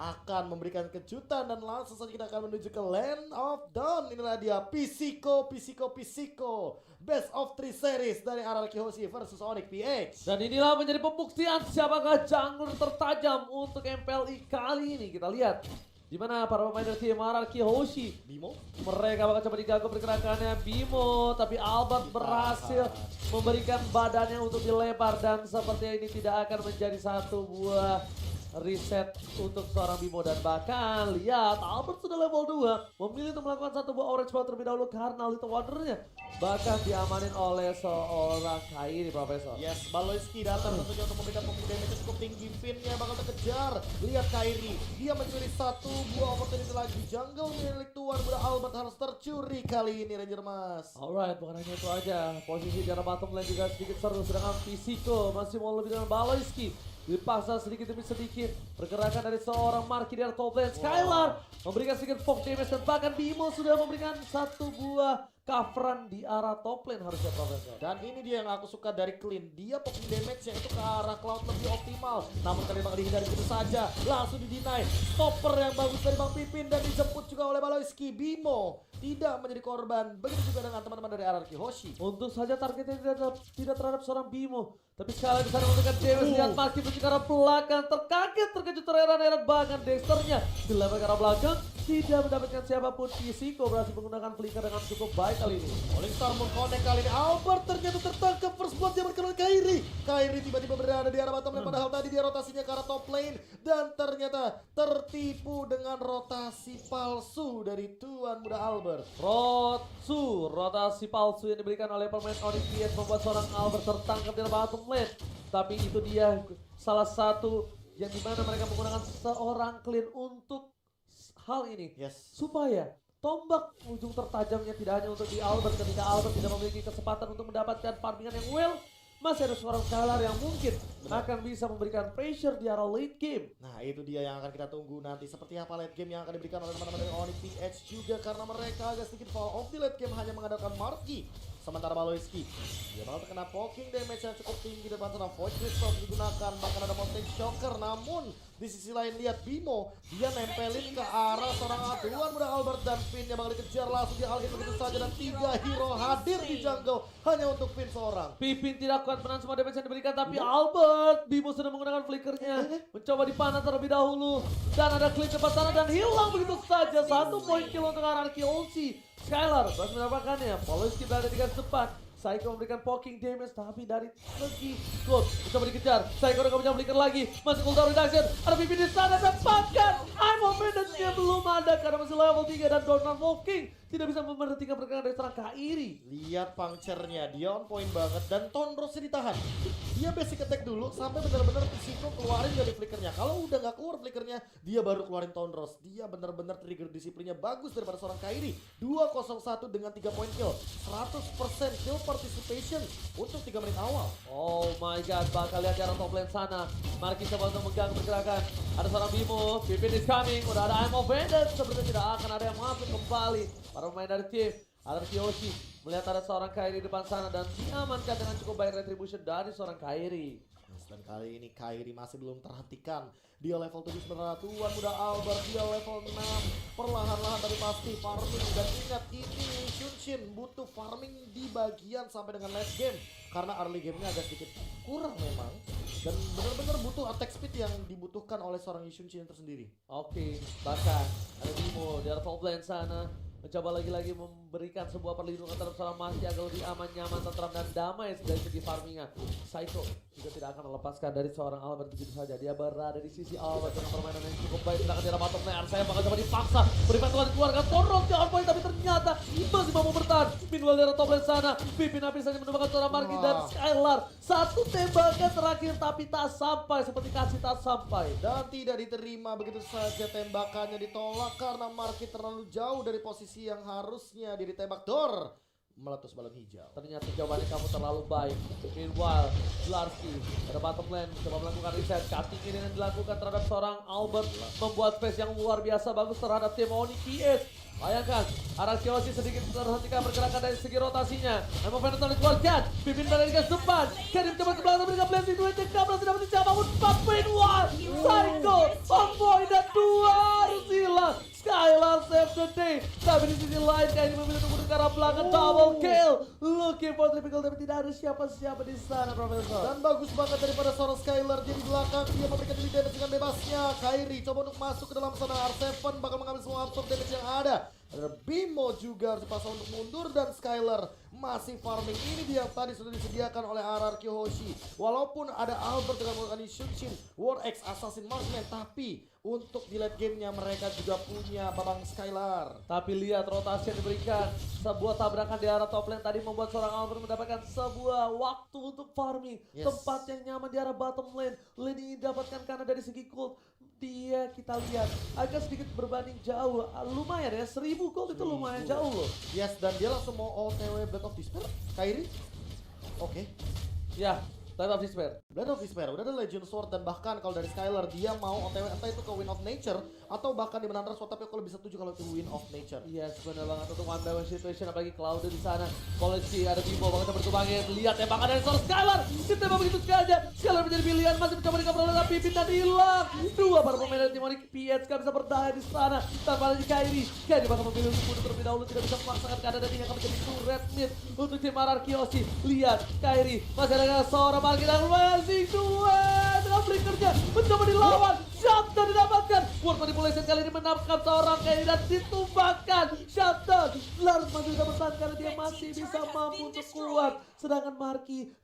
akan memberikan kejutan dan langsung saja kita akan menuju ke Land of Dawn. Inilah dia Physico. Best of 3 series dari RRQ Hoshi versus Onyx PX. Dan inilah menjadi pembuktian siapakah jungler tertajam untuk MPLI kali ini. Kita lihat di mana para pemain dari tim RRQ Hoshi. Bimo. Mereka bakal coba diganggu pergerakannya Bimo, tapi Albert berhasil memberikan badannya untuk dilempar dan sepertinya ini tidak akan menjadi satu buah reset untuk seorang Bimo. Dan bahkan lihat Albert sudah level 2 memilih untuk melakukan satu buah orange ball terlebih dahulu karena Little Wondernya bahkan diamanin oleh seorang Kairi, Profesor. Yes, Baloyski datang tentunya untuk memberikan pokok damage cukup tinggi. Finnya bakal terkejar. Lihat Kairi, dia mencuri satu buah opportunity lagi. Jungle milik Tuan Muda Albert harus tercuri kali ini, Ranger Mas. Alright, bukan hanya itu aja. Posisi di arah bottom lane juga sedikit seru. Sedangkan Physico masih mau lebih dengan Baloyski. Dipaksa sedikit demi sedikit pergerakan dari seorang Marky dari top lane. Skylar memberikan sedikit poke damage dan bahkan Bimo sudah memberikan satu buah coveran di arah top lane harusnya, Profesor. Dan ini dia yang aku suka dari Clean. Dia poking damage-nya itu ke arah Cloud lebih optimal. Namun kali bakal dihindari begitu saja. Langsung di-deny. Stopper yang bagus dari Bang Pipin dan dijemput juga oleh Baloyski. Bimo tidak menjadi korban. Begitu juga dengan teman-teman dari RRQ Hoshi. Untung saja targetnya tidak terhadap seorang Bimo. Tapi sekali lagi sana memberikan damage. Lihat Marky menuju ke arah belakang. Terkejut terheran-heran bahkan Dexternya dilempar ke arah belakang. Tidak mendapatkan siapapun. Physico berhasil menggunakan flicker dengan cukup baik kali ini. Oleh Star connect kali ini. Albert ternyata tertangkap. First blood dia berkena Kairi. Kairi tiba-tiba berada di arah bottom lane. Padahal tadi dia rotasinya ke arah top lane. Dan ternyata tertipu dengan rotasi palsu dari Tuan Muda Albert. Rotasi palsu yang diberikan oleh pemain Onyx PX membuat seorang Albert tertangkap di arah bottom lane. Tapi itu dia salah satu yang dimana mereka menggunakan seorang Clean untuk hal ini. Yes. Supaya tombak ujung tertajamnya tidak hanya untuk di Albert. Ketika Albert tidak memiliki kesempatan untuk mendapatkan farmingan yang well, masih ada seorang Skylar yang mungkin akan bisa memberikan pressure di arah late game. Nah itu dia yang akan kita tunggu nanti. Seperti apa late game yang akan diberikan oleh teman-teman dari Onyx PX juga. Karena mereka agak sedikit fall off di late game hanya mengandalkan Marky. Sementara Baloyski dia bakal terkena poking damage yang cukup tinggi depan sana. Void Crystal digunakan, bahkan ada Mountain Shocker. Namun di sisi lain lihat Bimo, dia nempelin ke arah seorang Tuan Muda Albert dan Finnya bakal dikejar langsung dialih begitu saja. Dan 3 hero hadir di jungle hanya untuk Fin seorang. Pipin tidak kuat menahan semua damage yang diberikan, tapi Albert, Bimo sudah menggunakan flickernya, mencoba dipanah terlebih dahulu. Dan ada klik depan sana dan hilang begitu saja. 1 poin kill untuk RRQ Hoshi. Skylar berhasil mendapatkannya. Baloyski berada di garis depan. Psycho memberikan poking damage tapi dari segi gold mencoba dikejar. Psycho udah gak punya flicker lagi. Masih cooldown reduction. Ada Pipin di sana dan bahkan I'm of Venus-nya belum ada karena masih level 3 dan Donald Walking tidak bisa memberhentikan pergerakan dari seorang Kairi. Lihat puncture-nya, dia on point banget dan Tonrosnya ditahan. Dia basic attack dulu sampai benar-benar Physico keluarin dari flickernya. Kalau udah nggak keluar flickernya, dia baru keluarin Tonros. Dia benar-benar trigger disiplinnya bagus daripada seorang Kairi. 201 dengan 3 point kill, 100% kill participation untuk 3 menit awal. Oh my god, bakal lihat jarak top lane sana. Marky coba untuk mengganggu pergerakan. Ada seorang Bimo, Pipin is coming. Udah ada I'm of Venus, sepertinya tidak akan ada yang masuk kembali. Para pemain dari tim RRQ Hoshi melihat ada seorang Kairi di depan sana dan diamankan dengan cukup baik retribution dari seorang Kairi. Dan kali ini Kairi masih belum terhentikan. Dia level 7 sebenarnya Tuan Muda Albert, dia level 6. Perlahan-lahan tapi pasti farming. Dan ingat ini Shunshin butuh farming di bagian sampai dengan late game. Karena early gamenya agak sedikit kurang memang. Dan benar-benar butuh attack speed yang dibutuhkan oleh seorang Shunshin tersendiri. Oke, bahkan ada Bimo di arah top lane sana. Mencoba lagi-lagi memberikan sebuah perlindungan terhadap seorang Marky agar lebih aman, nyaman, tentram, dan damai dari segi farmingan. Psycho juga tidak akan melepaskan dari seorang Albert begitu saja. Dia berada di sisi Albert dengan permainan yang cukup baik. Sedangkan di arah bottom lane saya bakal coba dipaksa. Berikan Tuhan dikeluarkan Tonros di on point tapi ternyata masih mampu bertahan. Meanwhile di arah top lane sana, Pipin habis saja menemukan seorang Marky dan Skylar. Satu tembakan terakhir tapi tak sampai, seperti kasih tak sampai. Dan tidak diterima begitu saja, tembakannya ditolak karena Marky terlalu jauh dari posisi yang harusnya dia ditembak. Dor meletus balon hijau. Ternyata jawabannya kamu terlalu baik. Meanwhile, Zlarski pada bottom lane coba melakukan reset. Cutting ini yang dilakukan terhadap seorang Albert membuat space yang luar biasa bagus terhadap tim Onyx PX. Bayangkan, RRQ Hoshi sedikit terhentikan pergerakan dari segi rotasinya. Emang Veneton dikeluarkan, Pipin berada di garis depan. Karim coba ke belakang memberikan blessing 2 cek, berhasil dapat siapapun. 4 win 1, Psycho, on point dan 2 Tapi di sisi lain kayaknya memilih untuk mundur ke arah belakang. Double kill. Looking for triple kill tapi tidak ada siapa-siapa di sana, Profesor. Dan bagus banget daripada seorang Skylar di belakang. Dia memberikan diri damage dengan bebasnya. Kairi coba untuk masuk ke dalam sana. R7 bakal mengambil semua absorb damage yang ada. Ada Bimo juga harus dipasang untuk mundur dan Skylar masih farming. Ini dia yang tadi sudah disediakan oleh RRQ Hoshi. Walaupun ada Albert dengan menggunakan Shunshin, War X, Assassin, Marksman, tapi untuk di late gamenya mereka juga punya Babang Skylar. Tapi lihat rotasi yang diberikan. Sebuah tabrakan di arah top lane tadi membuat seorang Albert mendapatkan sebuah waktu untuk farming. Yes. Tempat yang nyaman di arah bottom lane. Lane ini didapatkan karena dari segi gold. Dia kita lihat agak sedikit berbanding jauh. Lumayan ya, 1000 gold itu lumayan jauh loh. Yes, dan dia langsung mau OTW Blade of Despair. Kairi. Oke. Ya, Blade of Despair. Blade of Despair, udah ada Legend Sword dan bahkan kalau dari Skylar dia mau OTW entah itu ke Wind of Nature atau bahkan di Menandra Sword, tapi aku lebih setuju kalau itu Wind of Nature. Iya, benar banget untuk one by one situation apalagi Cloud di sana. Polisi ada Bimo banget bertumbangin. Lihat tembakan dari seorang Skylar. Ditembak begitu saja. Skylar menjadi pilihan, masih mencoba di kapal tapi Pipin tadi hilang. Dua para pemain dari Timonic PH gak bisa berdaya di sana. Tanpa lagi Kairi. Kairi bakal memilih untuk mundur terlebih dahulu, tidak bisa memaksakan keadaan dan ini akan menjadi turret mid untuk tim RRQ Hoshi. Lihat Kairi masih ada seorang Marki dan Rising duet dengan flickernya mencoba dilawan. Shutdown didapatkan. World Manipulation kali ini menangkap seorang Kairi dan ditumbangkan. Shutdown. Lars masih bisa bertahan karena dia masih bisa mampu untuk kuat. Sedangkan Marki,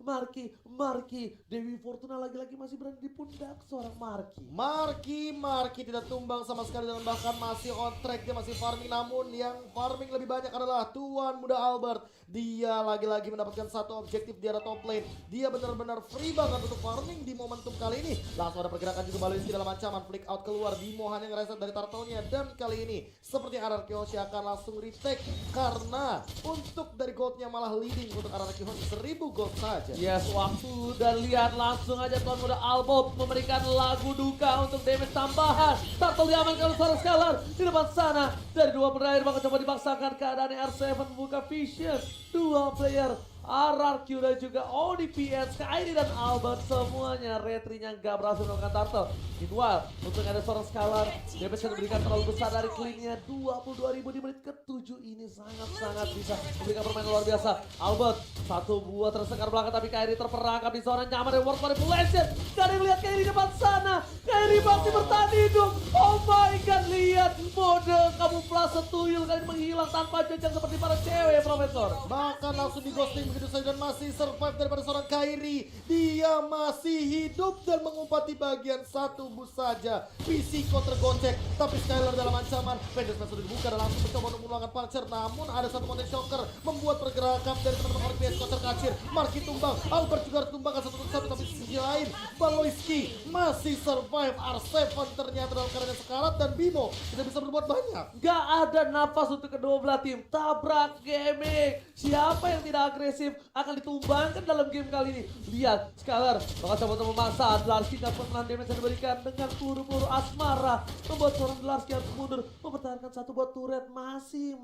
Dewi Fortuna lagi-lagi masih berada di pundak seorang Marki tidak tumbang sama sekali dan bahkan masih on track, dia masih farming, namun yang farming lebih banyak adalah Tuan Muda Albert. Dia lagi-lagi mendapatkan satu objektif di arah top lane. Dia benar-benar free banget untuk farming di momentum kali ini. Langsung ada pergerakan juga Baloiski dalam ancaman, flick out keluar, Bimo hanya ngereset dari turtle-nya dan kali ini seperti RRQ Hoshi akan langsung retake karena untuk dari goldnya malah leading untuk RRQ Hoshi 1000 gold saja. Yes, waktu dan lihat langsung aja Tuan Muda Albert memberikan lagu duka untuk damage tambahan. Turtle diamankan oleh seorang Skylar di depan sana. Dari dua berakhir bakal coba dipaksakan keadaan R7 membuka vision. Dua player RRQ dan juga ODPS, Kairi dan Albert semuanya retrinya gak berhasil melakukan turtle. Meanwhile, untuk ada seorang Skylar, damage yang diberikan terlalu besar dari cleannya 22.000 di menit ke-7 ini sangat-sangat bisa memberikan permainan luar biasa. Albert, satu buah tersekar belakang tapi Kairi terperangkap di zona nyaman dari World Manipulation. Gak ada yang lihat Kairi di depan sana. Kairi masih bertahan hidup. Oh my god, lihat mode kamuflase tuyul kali ini menghilang tanpa jejak seperti para cewek, Profesor. Bahkan langsung di ghosting begitu saja dan masih survive daripada seorang Kairi. Dia masih hidup dan mengumpati bagian satu bus saja. Pisiko tergocek tapi Skylar dalam ancaman. Vengeance Smash sudah dibuka dan langsung mencoba untuk mengulangkan puncher, namun ada satu Mountain Shocker membuat pergerakan dari teman-teman ODPS kocar kacir. Marki tumbang, Albert juga harus tumbangkan satu tapi di sisi lain Baloiski masih survive. R7 ternyata dalam keadaan sekarat dan Bimo tidak bisa berbuat banyak. Gak ada nafas untuk kedua belah tim. Tabrak gaming. Siapa yang tidak agresif akan ditumbangkan dalam game kali ini. Lihat, Skylar bakal coba untuk memaksa. Dlarski gak pernah damage yang diberikan dengan peluru-peluru asmara. Membuat seorang Dlarski harus mundur. Mempertahankan satu buat turret. Masih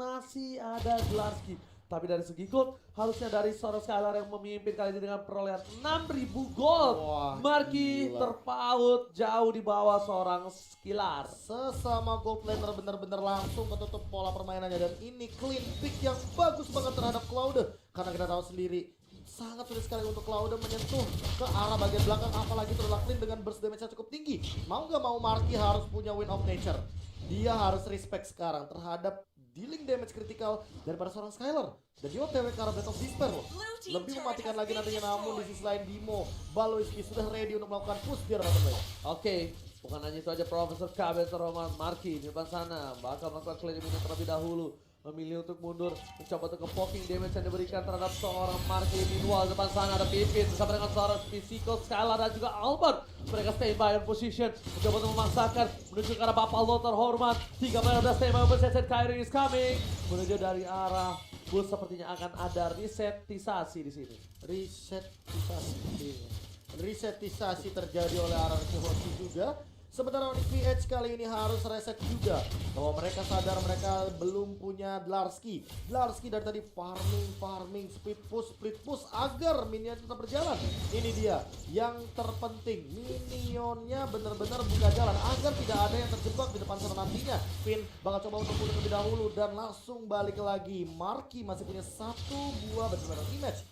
ada Dlarski. Tapi dari segi gold, harusnya dari seorang Skylar yang memimpin kali ini dengan perolehan 6.000 gold. Wah, Marki gila. terpaut jauh di bawah seorang Skylar. Sesama gold laner benar-benar langsung menutup pola permainannya dan ini clean pick yang bagus banget terhadap Cloud. Karena kita tahu sendiri sangat sulit sekali untuk Cloud menyentuh ke arah bagian belakang, apalagi terlalu clean dengan burst damage yang cukup tinggi. Mau gak mau Marki harus punya Wind of Nature. Dia harus respect sekarang terhadap dealing damage kritikal daripada seorang Skylar. Dan dia OTW ke arah Blade of Despair loh. Lebih mematikan lagi nantinya, namun di sisi lain Bimo, Baloiski sudah ready untuk melakukan push di arah bottom lane. Oke, bukan hanya itu aja Profesor KB Roman Marki di depan sana bakal melakukan clean minute terlebih dahulu. Memilih untuk mundur, mencoba untuk ke-poking damage yang diberikan terhadap seorang Marki. Meanwhile depan sana ada Pipin bersama dengan seorang Pisiko, Skylar dan juga Albert. Mereka stay by on position, mencoba untuk memaksakan menuju ke arah Bapaldo terhormat. 3 player udah stay by on position, Kairi is coming. Menuju dari arah bus sepertinya akan ada resetisasi di sini. Resetisasi terjadi oleh RRQ Hoshi juga. Sementara Onyx PH kali ini harus reset juga. Bahwa mereka sadar mereka belum punya Dlarsky. Dlarsky dari tadi farming, split push agar minion tetap berjalan. Ini dia yang terpenting. Minionnya benar-benar buka jalan agar tidak ada yang terjebak di depan sana nantinya. Pin bakal coba untuk mundur lebih dahulu dan langsung balik lagi. Marky masih punya satu buah bersama image.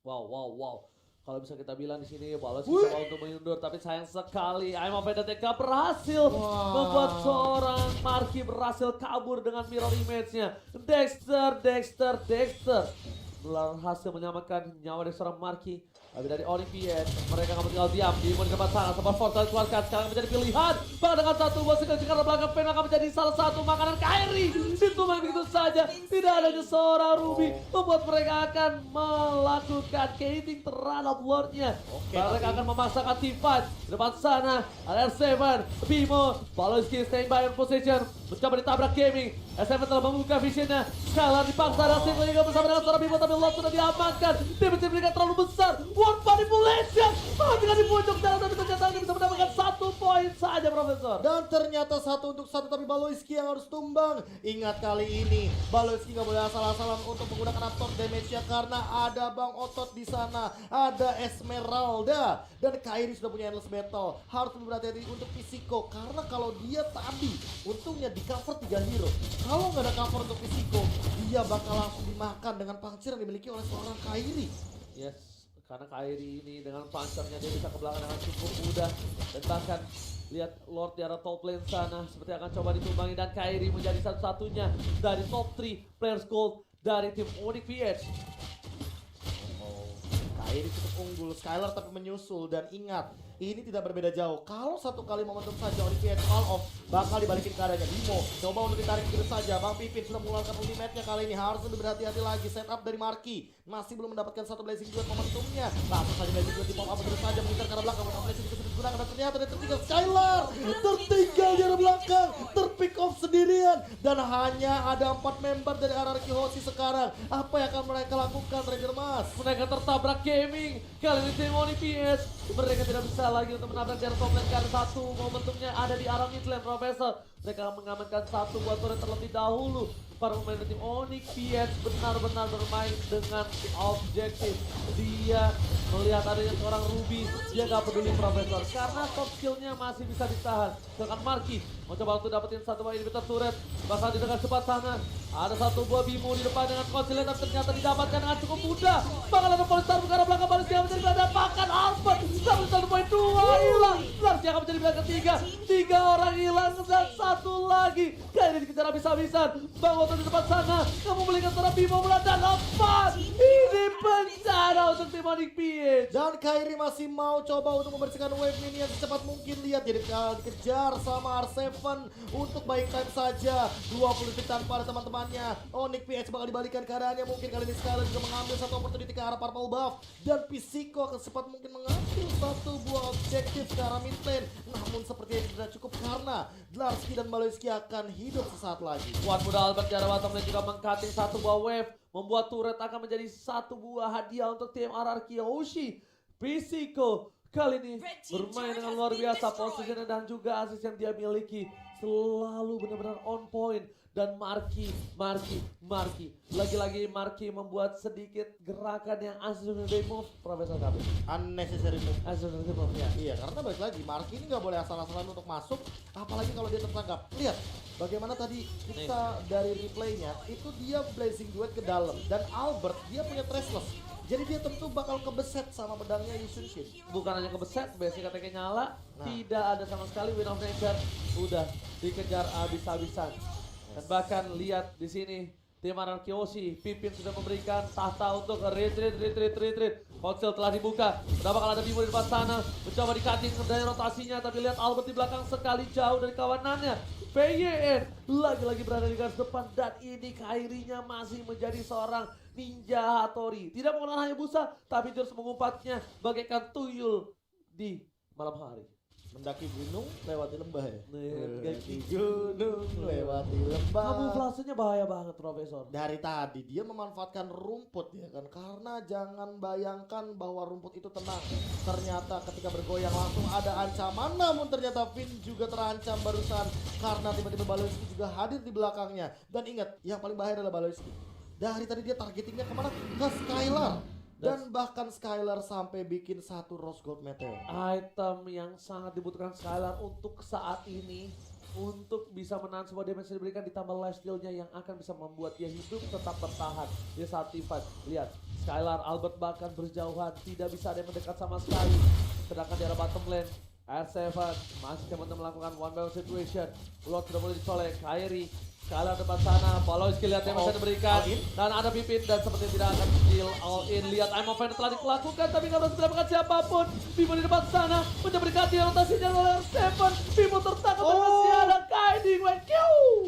Wow. Kalau bisa kita bilang di sini Balos coba untuk mengundur, tapi sayang sekali I'm of TK berhasil membuat seorang Marky berhasil kabur dengan mirror image-nya. Dexter berhasil menyelamatkan nyawa dari seorang Marky. Tapi dari Onyx PH, mereka akan tinggal diam di momen keempat sana. Sempat force dikeluarkan, sekarang menjadi pilihan. Bahkan dengan satu buah skill karena belakang Pen akan menjadi salah satu makanan Kairi. Ditumbang begitu saja, tidak adanya seorang Ruby. Membuat mereka akan melakukan gating terhadap Lordnya. Mereka akan memaksakan team fight. Di depan sana, ada R7, Bimo, Baloski staying by in position. Mencoba ditabrak Gaming. S7 telah membuka visionnya. Skylar dipaksa dan single juga bersama dengan seorang Bimo, tapi Lord sudah diamankan. Dia mereka terlalu besar. One manipulation. Dengan di pojok jalan, tapi ternyata dia bisa mendapatkan 1 poin saja, Profesor. Dan ternyata 1 untuk 1, tapi Baloyski yang harus tumbang. Ingat kali ini Baloyski nggak boleh asal-asalan untuk menggunakan absorb damage-nya karena ada Bang Otot di sana, ada Esmeralda dan Kairi sudah punya endless battle. Harus berhati-hati untuk Pisiko karena kalau dia tadi untungnya di cover 3 hero. Kalau nggak ada cover untuk Pisiko, dia bakal langsung dimakan dengan pancir yang dimiliki oleh seorang Kairi. Yes, karena Kairi ini dengan pancernya dia bisa ke belakang dengan cukup mudah. Dan bahkan lihat Lord di arah top lane sana seperti akan coba ditumbangi, dan Kairi menjadi satu-satunya dari top 3 players gold dari tim Onyx PH. Kairi cukup unggul, Skylar tapi menyusul, dan ingat ini tidak berbeda jauh. Kalau satu kali momentum saja Onyx PH all off, bakal dibalikin keadaannya. Bimo coba untuk ditarik begitu saja. Bang Pipin sudah mengeluarkan ultimate-nya kali ini, harus lebih berhati-hati lagi. Setup dari Marky masih belum mendapatkan satu blazing duet momentumnya. Langsung saja blazing duet di pop up begitu saja, mengincar ke arah belakang. Blazing itu sudah digunakan dan ternyata dia tertinggal. Skylar tertinggal di arah belakang, terpick off sendirian, dan hanya ada 4 member dari RRQ Hoshi sekarang. Apa yang akan mereka lakukan, Ranger Mas? Mereka tertabrak Gaming. Kali ini tim Onyx PH mereka tidak bisa lagi untuk menabrak dari top lane karena satu momentumnya ada di arah mid lane, Profesor. Mereka mengamankan satu buat turret terlebih dahulu. Para pemain tim Onyx PH benar-benar bermain dengan objektif. Dia melihat adanya seorang Ruby, dia gak peduli, Profesor, karena top skillnya masih bisa ditahan. Sedangkan Marky mencoba untuk dapetin satu buah inhibitor turret. Bahkan di dekat cepat sana ada satu buah Bimo di depan dengan Concealer, tapi ternyata didapatkan dengan cukup mudah. Bakal ada Polestar ke arah belakang, balas dia menjadi mendapatkan Albert. Tapi 1.2 hilang. Larsia akan menjadi bilang ketiga. 3 orang hilang dan 1 lagi. Kairi dikejar habis-habisan. Bang Oto di depan sana. Kamu membelikan seorang Bimo dan lepas. Ini bencana untuk tim Onyx PH. Dan Kairi masih mau coba untuk membersihkan wave minion secepat mungkin. Lihat dia dikejar sama R7 untuk baik time saja. 20 detik tanpa ada teman-temannya. Onyx PH bakal dibalikan keadaannya. Mungkin kali ini Skylar juga mengambil satu opportunity ke arah purple buff. Dan Pisiko akan secepat mungkin mengambil satu buah objektif ke arah mid lane. Namun sepertinya tidak cukup karena Dlarsky dan Baloyski akan hidup sesaat lagi. Kuat muda Albert di arah bottom lane juga meng-cutting satu buah wave. Membuat turret akan menjadi satu buah hadiah untuk tim RRQ Hoshi. Pisiko kali ini bermain dengan luar biasa posisinya dan juga assist yang dia miliki. Selalu benar-benar on point. Dan Marky lagi-lagi Marky membuat sedikit gerakan yang unnecessary move, Profesor Kabe. Unnecessary move. Unnecessary move, ya. Iya, karena balik lagi Marky ini nggak boleh asal-asalan untuk masuk, apalagi kalau dia tertangkap. Lihat bagaimana tadi kita dari replaynya itu dia blazing duet ke dalam, dan Albert dia punya trashless. Jadi dia tentu bakal kebeset sama pedangnya Yusun Shin. Bukan hanya kebeset, basic ATK nyala, tidak ada sama sekali Win of Nature, udah dikejar habis-habisan. Dan bahkan lihat di sini tim RRQ Hoshi, Pipin sudah memberikan tahta untuk retreat. Koncil telah dibuka. Udah bakal ada Bimo di depan sana, mencoba di-cutting dari rotasinya, tapi lihat Albert di belakang sekali jauh dari kawanannya. PYN lagi-lagi berada di garis depan, dan ini Kairinya masih menjadi seorang ninja Hattori. Tidak menggunakan Hayabusa, tapi terus mengumpatnya bagaikan tuyul di malam hari. Mendaki gunung lewati lembah ya. Mendaki gunung lewati lembah. Kamuflasenya bahaya banget Profesor. Dari tadi dia memanfaatkan rumput ya kan, karena jangan bayangkan bahwa rumput itu tenang. Ternyata ketika bergoyang langsung ada ancaman, namun ternyata Finn juga terancam barusan karena tiba-tiba Baloyski juga hadir di belakangnya. Dan ingat, yang paling bahaya adalah Baloyski. Dari tadi dia targetingnya kemana? Ke Skylar. Dan bahkan Skylar sampai bikin satu Rose Gold Meteor. Item yang sangat dibutuhkan Skylar untuk saat ini. Untuk bisa menahan sebuah damage yang diberikan, ditambah lifesteal-nya yang akan bisa membuat dia hidup tetap bertahan di saat team fight. Lihat, Skylar, Albert bahkan berjauhan, tidak bisa ada yang mendekat sama sekali. Sedangkan di arah bottom lane, R7 masih coba melakukan one by one situation. Lord sudah boleh dicolek, Kairi. Skylar depan sana, Baloyski lihat yang bisa diberikan. Dan ada Pipin dan seperti tidak akan deal all in. Lihat I'm Offender telah dilakukan tapi nggak berhasil mendapatkan siapapun. Bimo di depan sana, mencoba dikati rotasinya oleh R7. Bimo tertangkap dan masih ada Kaidi WQ.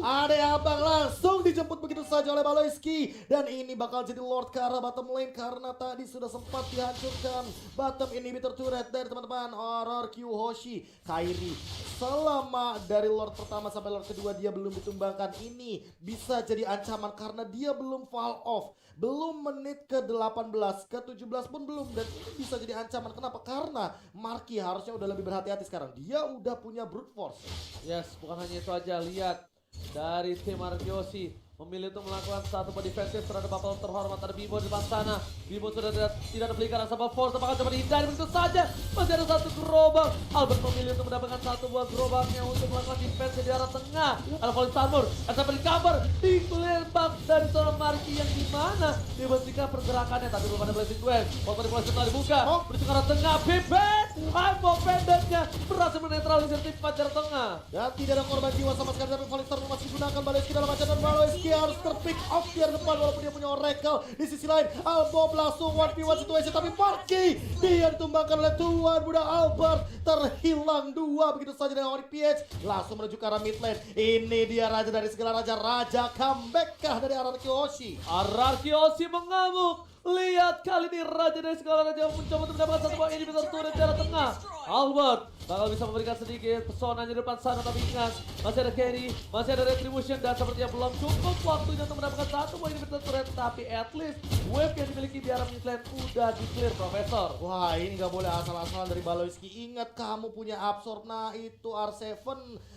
Ada abang langsung dijemput begitu saja oleh Baloyski. Dan ini bakal jadi Lord ke arah bottom lane karena tadi sudah sempat dihancurkan bottom inhibitor turret dari teman-teman RRQ Hoshi. Kairi selama dari Lord pertama sampai Lord kedua dia belum ditumbangkan. Ini bisa jadi ancaman karena dia belum fall off. Belum menit ke-18, ke-17 pun belum. Dan ini bisa jadi ancaman. Kenapa? Karena Marky harusnya udah lebih berhati-hati sekarang. Dia udah punya brute force. Yes, bukan hanya itu aja. Lihat dari tim Argyosi memilih untuk melakukan satu defensif terhadap Bapak terhormat. Ada Bimo di depan sana. Bimo sudah tidak ada pelikaran sama force. Apakah coba dihindari begitu saja. Masih ada satu gerobak. Albert memilih untuk mendapatkan satu buah gerobaknya untuk melakukan defense di arah tengah. Ada Falling Armor. Ada beri cover. Ditembak dari seorang Marky yang dimana dihentikan pergerakannya. Tapi belum ada Blazing Duel. Waktu di polisi telah dibuka. Menuju ke arah tengah. Pipet. Aimo pendeknya berhasil menetralisir tim Fajar tengah. Dan tidak ada korban jiwa sama sekali. Tapi Falling Armor masih digunakan. Baloyski dalam ancaman. Baloyski harus terpick off di depan walaupun dia punya Oracle. Di sisi lain Albob langsung 1v1 situation tapi Marky dia ditumbangkan oleh tuan muda Albert. Terhilang dua begitu saja dari Onyx PH. Langsung menuju ke arah mid lane. Ini dia raja dari segala raja. Raja comeback kah dari RRQ Hoshi? RRQ Hoshi mengamuk. Lihat kali ini raja dari segala raja mencoba untuk mendapatkan satu buah inhibitor turret di arah tengah. Albert bakal bisa memberikan sedikit pesonanya di depan sana, tapi ingat masih ada carry, masih ada retribution dan sepertinya belum cukup waktunya untuk mendapatkan satu buah inhibitor turret. Tapi at least wave yang dimiliki di arah mid lane udah di clear Profesor. Wah ini gak boleh asal-asalan dari Baloyski. Ingat kamu punya absorb. Nah itu R7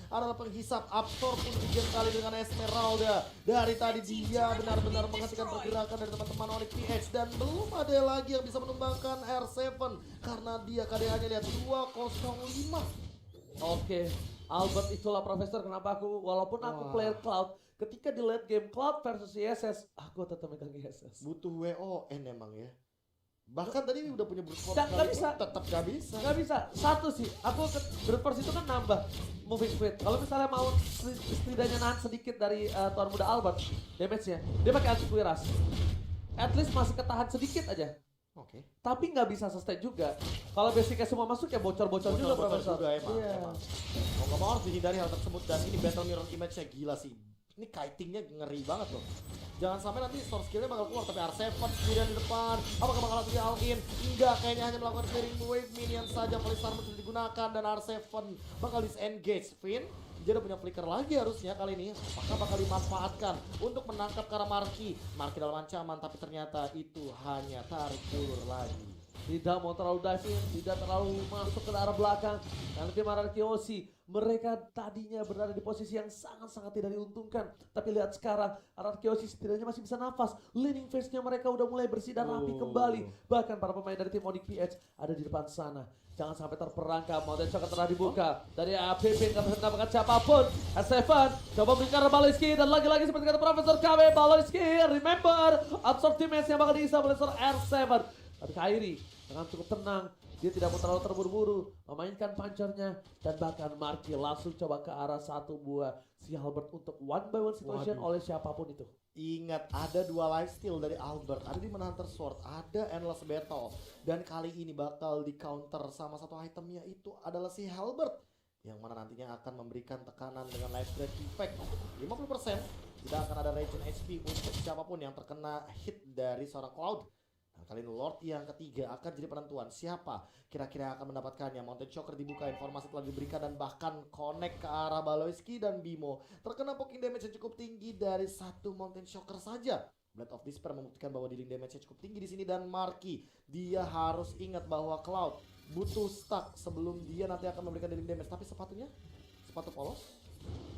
adalah penghisap absorb untuk ujian kali dengan Esmeralda. Dari tadi dia benar-benar menghentikan pergerakan dari teman-teman Onyx PH. Dan belum ada lagi yang bisa menumbangkan R7 karena dia KDA-nya lihat 205. Oke, Albert itulah Profesor kenapa walaupun aku player Cloud, ketika di late game Cloud versus ISS, aku tetap megang ISS. Butuh WON emang ya. Bahkan tadi udah punya brute force. Gak bisa. Tetap gak bisa. Gak bisa. Satu sih, aku brute force itu kan nambah moving speed. Kalau misalnya mau setidaknya nahan sedikit dari tuan muda Albert, damage-nya, dia pakai antivirus. At least masih ketahan sedikit aja. Oke. Tapi nggak bisa sustain juga. Kalau basicnya semua masuk ya bocor-bocor juga Profesor. Juga emang. Iya. Mau gak mau harus dihindari hal tersebut. Dan ini battle mirror image-nya gila sih. Ini kitingnya ngeri banget loh. Jangan sampai nanti source skill-nya bakal keluar. Tapi R7 sendirian di depan. Apakah bakal langsung di all in? Enggak, kayaknya hanya melakukan clearing wave minion saja. Polisarmor sudah digunakan dan R7 bakal disengage. Finn, dia udah punya flicker lagi harusnya kali ini. Apakah bakal dimanfaatkan untuk menangkap ke arah Marky? Marky dalam ancaman tapi ternyata itu hanya tarik ulur lagi. Tidak mau terlalu dive in, tidak terlalu masuk ke arah belakang. Karena tim RRQ Hoshi, mereka tadinya berada di posisi yang sangat-sangat tidak diuntungkan. Tapi lihat sekarang, RRQ Hoshi setidaknya masih bisa nafas. Leading phase-nya mereka udah mulai bersih dan rapi kembali. Bahkan para pemain dari tim Onyx PH ada di depan sana. Jangan sampai terperangkap, Mountain Shocker telah dibuka. Dari APP nggak bisa mendapatkan siapapun. S7 coba berikan Baloyski dan lagi-lagi seperti kata Profesor KB, Baloyski remember absorb damage yang bakal diisi oleh R7. Tapi Kairi dengan cukup tenang, dia tidak mau terlalu terburu-buru memainkan punchernya dan bahkan Marky langsung coba ke arah satu buah si Albert untuk one by one situation oleh siapapun itu. Ingat ada dua lifesteal dari Albert, ada di Hunter Sword, ada Endless Battle. Dan kali ini bakal di counter sama satu itemnya itu adalah si Halbert. Yang mana nantinya akan memberikan tekanan dengan life break effect 50%. Tidak akan ada regen HP untuk siapapun yang terkena hit dari seorang Cloud. Kali ini Lord yang ketiga akan jadi penentuan siapa kira-kira yang akan mendapatkannya. Mountain Choker dibuka, informasi telah diberikan dan bahkan connect ke arah Baloyski dan Bimo. Terkena poking damage yang cukup tinggi dari satu Mountain Choker saja. Blade of Despair membuktikan bahwa dealing damage-nya cukup tinggi di sini dan Marky dia harus ingat bahwa Cloud butuh stack sebelum dia nanti akan memberikan dealing damage. Tapi sepatunya, sepatu polos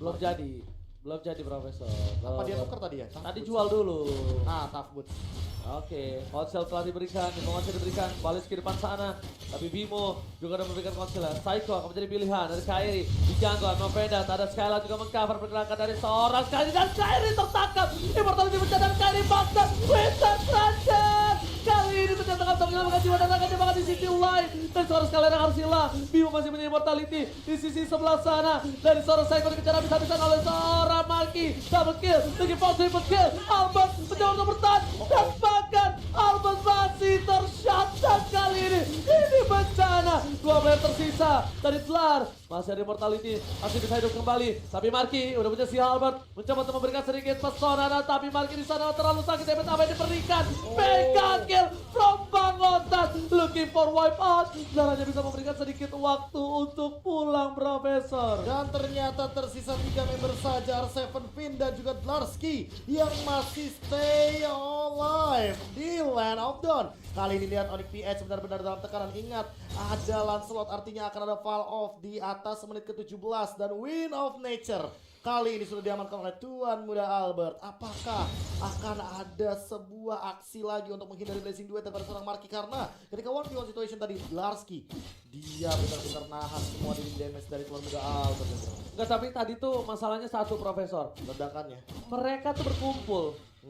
Belum jadi Profesor. apa dia tuker tadi ya? Tough Tadi boots. jual dulu. Tough boots. Oke, konsel telah diberikan, informasi diberikan, balik ke depan sana. Tapi Bimo juga sudah memberikan konsel. Psycho akan menjadi pilihan dari Kairi. Di jungle, Novenda, ada Skyla juga mengcover pergerakan dari seorang Kairi. Dan Kairi tertangkap. Immortality pecah dan Kairi bakar. Winter Trajan. Kali ini ternyata Kapten menyelamatkan jiwa dan raganya bahkan di sisi lain. Dan seorang Skyla harus hilang. Bimo masih punya Immortality di sisi sebelah sana. Dari seorang Psycho dikejar habis-habisan oleh seorang Marky. Double kill, lagi foul triple kill. Albert menjauh untuk bertahan. Dan bahkan Albert masih tershutdown kali ini. Ini bencana. Dua player tersisa dari Tlar. Masih ada Immortality, masih bisa hidup kembali. Tapi Marky udah punya si Albert. Mencoba untuk memberikan sedikit pesona. Tapi Marky di sana terlalu sakit. Damage apa yang diberikan. Mega kill from Bangotan. Looking for wipe out. Dan hanya bisa memberikan sedikit waktu untuk pulang Profesor. Dan ternyata tersisa 3 member saja, R7 Finn dan juga Dlarsky yang masih stay alive di Land of Dawn. Kali ini lihat Onyx PH benar-benar dalam tekanan. Ingat, ada Lancelot artinya akan ada Fall Off di atas menit ke-17 dan Wind of Nature. Kali ini sudah diamankan oleh Tuan Muda Albert. Apakah akan ada sebuah aksi lagi untuk menghindari blazing duet daripada seorang Marky? Karena ketika 1v1 situation tadi, Dlarsky dia benar-benar nahan semua dealing damage dari Tuan Muda Albert. Enggak, tapi tadi tuh masalahnya satu Profesor. Ledakannya. Mereka tuh berkumpul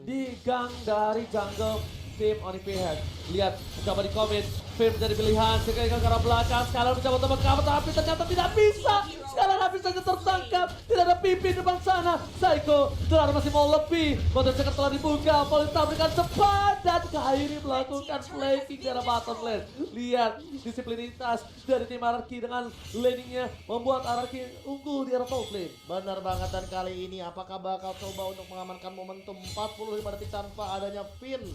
di gang dari jungle tim Onyx PH. Lihat, mencoba di commit. Fim menjadi pilihan, sekali ke arah belakang. Sekarang mencoba untuk meng-cover, tapi ternyata tidak bisa. Sekarang habis saja tertangkap. Tidak ada pimpin depan sana. Psycho, Tlar masih mau lebih. Motor Checker telah dibuka. Polita berikan cepat. Dan Kairi melakukan flanking ke arah bottom lane. Lihat, disiplinitas dari tim Araki dengan landingnya membuat Araki unggul di arah top lane. Benar banget, dan kali ini apakah bakal coba untuk mengamankan momentum 45 detik tanpa adanya Finn?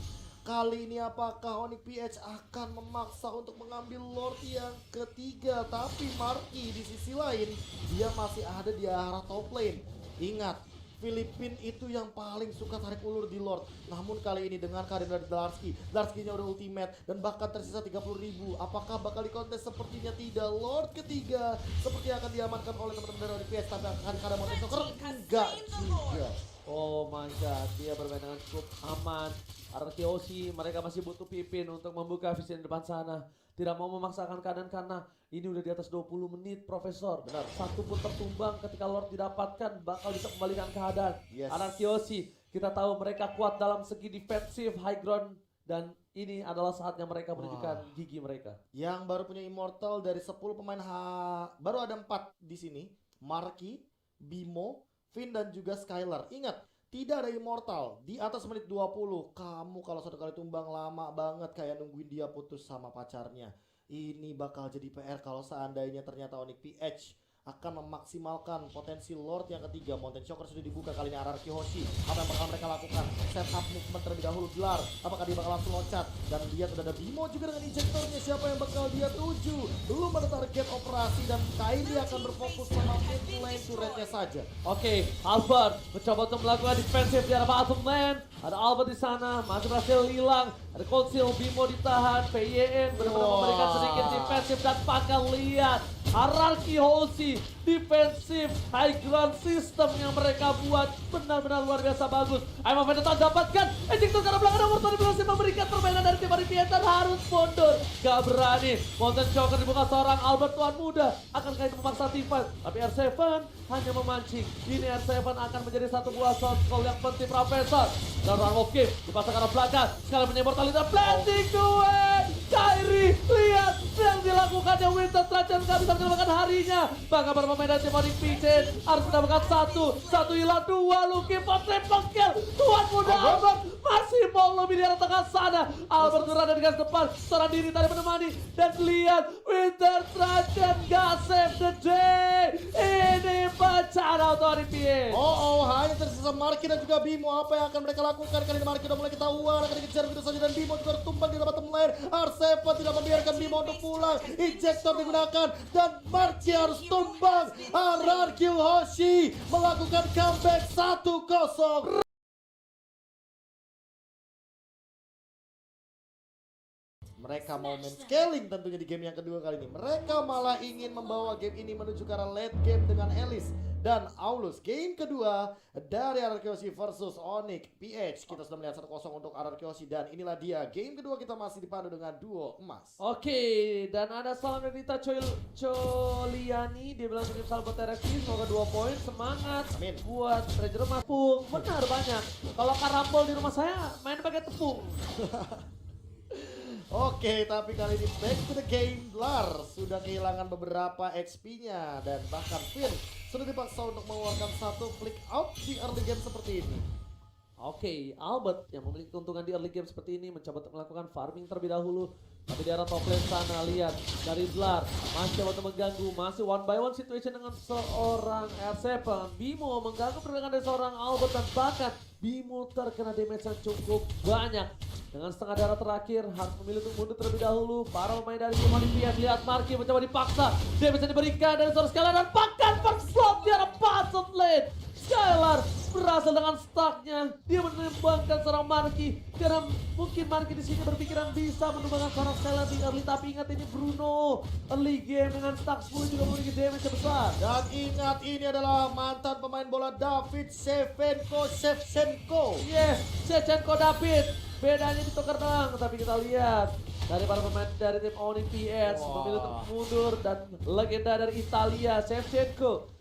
Kali ini apakah Onyx PH akan memaksa untuk mengambil Lord yang ketiga? Tapi Marky di sisi lain, dia masih ada di arah top lane. Ingat, Filipin itu yang paling suka tarik ulur di Lord. Namun kali ini dengan kehadiran dari Dlarsky, Dlarsky-nya udah ultimate dan bahkan tersisa 30.000. Apakah bakal dikontes? Sepertinya tidak. Lord ketiga seperti akan diamankan oleh teman-teman dari Onyx PH. Tapi akan ada Mountain Choker? Enggak juga. Oh my god, dia bermain dengan cukup aman. Arkeosi, mereka masih butuh pimpin untuk membuka vision depan sana. Tidak mau memaksakan keadaan karena ini udah di atas 20 menit Profesor. Benar. Satu pun tertumbang ketika Lord didapatkan bakal bisa kembalikan keadaan. Yes. Arkeosi, kita tahu mereka kuat dalam segi defensif, high ground. Dan ini adalah saatnya mereka menunjukkan gigi mereka. Yang baru punya Immortal dari 10 pemain baru ada 4 di sini. Marky, Bimo, Finn dan juga Skylar. Ingat, tidak ada Immortal di atas menit 20. Kamu kalau satu kali tumbang lama banget kayak nungguin dia putus sama pacarnya. Ini bakal jadi PR kalau seandainya ternyata Onyx PH akan memaksimalkan potensi Lord yang ketiga. Mountain Choker sudah dibuka kali ini Araki Hoshi. Apa yang bakal mereka lakukan? Set up movement terlebih dahulu Dlar. Apakah dia bakal langsung loncat? Dan lihat udah ada Bimo juga dengan injektornya. Siapa yang bakal dia tuju? Belum ada target operasi dan Kairi akan berfokus sama mid lane turretnya saja. Oke, Albert mencoba untuk melakukan defensif di arah bottom lane. Ada Albert di sana, masih berhasil hilang. Ada Conceal, Bimo ditahan, PYN benar-benar memberikan sedikit defensif dan pakai lihat. Hierarchy Hoshi, defensif high ground system yang mereka buat benar-benar luar biasa bagus. Aima Vendetta dapatkan, Ejector ke arah belakang, nomor 2 berhasil memberikan permainan dari tim Arifian dan harus mundur. Gak berani, Mountain Choker dibuka seorang Albert Tuan Muda. Akankah itu memaksa tim fight? Tapi R7 hanya memancing. Ini R7 akan menjadi satu buah shot call yang penting Profesor. Dan run of game dipasang ke arah belakang. Sekali punya Immortality, planting duet. Kairi, lihat yang dilakukannya Winter Trajan gak bisa menyelamatkan harinya. Bahkan para pemain dari tim Onyx PH harus mendapatkan satu hilang, 2 Lucky for triple kill. Tuan Muda Albert masih mau lebih di arah tengah sana. Albert berada di garis depan, seorang diri tadi menemani. Dan lihat Winter Trajan gak save the day. Ini bencana untuk Onyx PH. Hanya tersisa tersisa Marky dan juga Bimo. Apa yang akan mereka lakukan? Kali ini Marky udah mulai ketahuan, akan dikejar begitu saja dan Bimo juga tumbang di bottom lane. R7 tidak membiarkan Bimo untuk pulang. Injektor digunakan dan Marky harus tumbang. RRQ Hoshi melakukan comeback 1-0. Mereka mau main scaling tentunya di game yang kedua kali ini. Mereka malah ingin membawa game ini menuju ke arah late game dengan Elis dan Aulus. Game kedua dari RRQ Hoshi versus Onyx PH. Kita sudah melihat 1-0 untuk RRQ Hoshi dan inilah dia. Game kedua kita masih dipandu dengan duo emas. Oke, dan ada salam dari Dita Coliani. Dia bilang titip salam buat RRQ, semoga 2 poin. Semangat. Amin. Buat Ranger Emas. Tepung, benar banyak. Kalau karambol di rumah saya main pakai tepung. Oke, tapi kali ini back to the game. Lar sudah kehilangan beberapa HP-nya dan bahkan Finn sudah dipaksa untuk mengeluarkan satu flick out di early game seperti ini. Oke, Albert yang memiliki keuntungan di early game seperti ini mencoba untuk melakukan farming terlebih dahulu. Tapi di arah top lane sana, lihat dari Zlar masih coba untuk mengganggu, masih one by one situation dengan seorang R7. Bimo mengganggu pergerakan dari seorang Albert dan bahkan Bimo terkena damage yang cukup banyak. Dengan setengah darah terakhir harus memilih untuk mundur terlebih dahulu. Para pemain dari tim Olimpias, lihat Marky mencoba dipaksa. Damage yang diberikan dari seorang Skylar dan bahkan first slot di arah bottom lane. Skylar berhasil dengan stucknya, dia menembangkan seorang Marky karena mungkin Marky di sini berpikiran bisa menumbangkan seorang Skylar di early, tapi ingat ini Bruno early game dengan stuck 10 juga memiliki damage yang besar. Dan ingat ini adalah mantan pemain bola David Shevchenko. Yes, Shevchenko David, bedanya ditukar doang, tapi kita lihat dari para pemain dari tim Olimpias memilih untuk mundur dan legenda dari Italia Shevchenko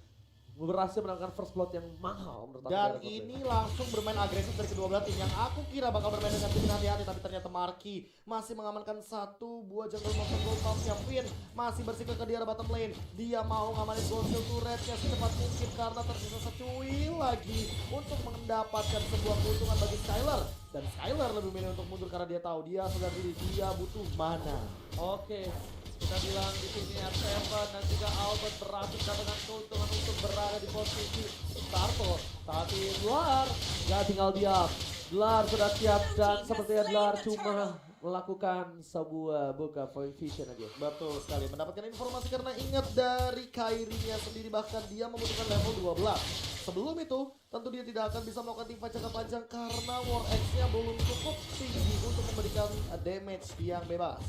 berhasil menangkan first blood yang mahal menurut aku. Dan ini langsung bermain agresif dari kedua belah tim yang aku kira bakal bermain dengan tim hati-hati, tapi ternyata Marky masih mengamankan satu buah jungle monster gold pumpnya. Finn masih bersikup ke di arah bottom lane. Dia mau ngamanin gold shield turretnya secepat mungkin karena tersisa secuil lagi untuk mendapatkan sebuah keuntungan bagi Skylar. Dan Skylar lebih milih untuk mundur karena dia tahu dia sudah diri, dia butuh mana. Oke, kita bilang di sini R7 dan juga Albert berhasil dengan keuntungan untuk berada di posisi Starto. Tapi Dlar ya tinggal diam. Dlar sudah siap dan sepertinya Dlar cuma melakukan sebuah buka vision aja. Betul sekali, mendapatkan informasi karena ingat dari Kairinya sendiri bahkan dia membutuhkan level 12. Sebelum itu tentu dia tidak akan bisa melakukan teamfight jangka panjang karena War X-nya belum cukup tinggi untuk memberikan damage yang bebas.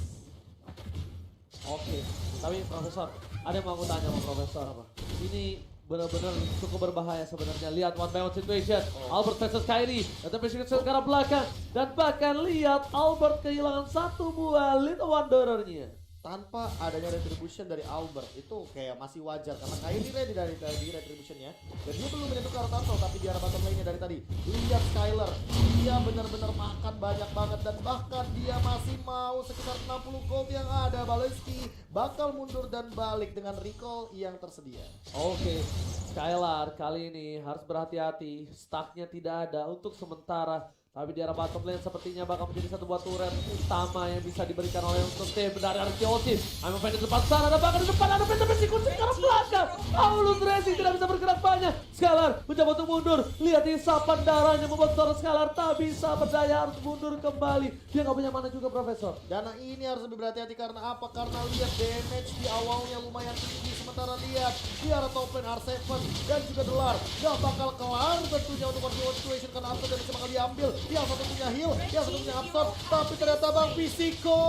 Oke, tapi Profesor, ada yang mau aku tanya sama Profesor apa? Ini benar-benar cukup berbahaya sebenarnya. Lihat one by one situation, Albert versus Kairi, dan ke arah belakang, dan bahkan lihat Albert kehilangan satu buah Little Wanderer-nya. Tanpa adanya retribution dari Albert itu kayak masih wajar karena Kairi ready dari retributionnya dan dia belum menyentuh ke arah turtle, tapi di arah bottom lane-nya dari tadi lihat Skylar, dia benar-benar makan banyak banget dan bahkan dia masih mau sekitar 60 gold yang ada. Baleski bakal mundur dan balik dengan recall yang tersedia. Oke, Skylar kali ini harus berhati-hati, stucknya tidak ada untuk sementara. Tapi di arah bottom lane sepertinya bakal menjadi satu buah turret utama yang bisa diberikan oleh untuk tim dari Arkeosis. I'm di depan sana, ada bahkan di depan, ada peta-peta kunci ke arah belakang. Aulus Racing tidak bisa bergerak banyak. Skylar mencoba untuk mundur. Lihat isapan darahnya membuat seorang Skylar tak bisa berdaya, harus mundur kembali. Dia nggak punya mana juga, Profesor. Dan ini harus lebih berhati-hati karena apa? Karena lihat damage di awalnya lumayan tinggi. Sementara lihat di arah top lane R7 dan juga Dlar gak bakal kelar tentunya untuk one situation karena Absorb dan bakal diambil. Dia satu punya heal, dia satu punya Absorb, tapi ternyata Bang Fisiko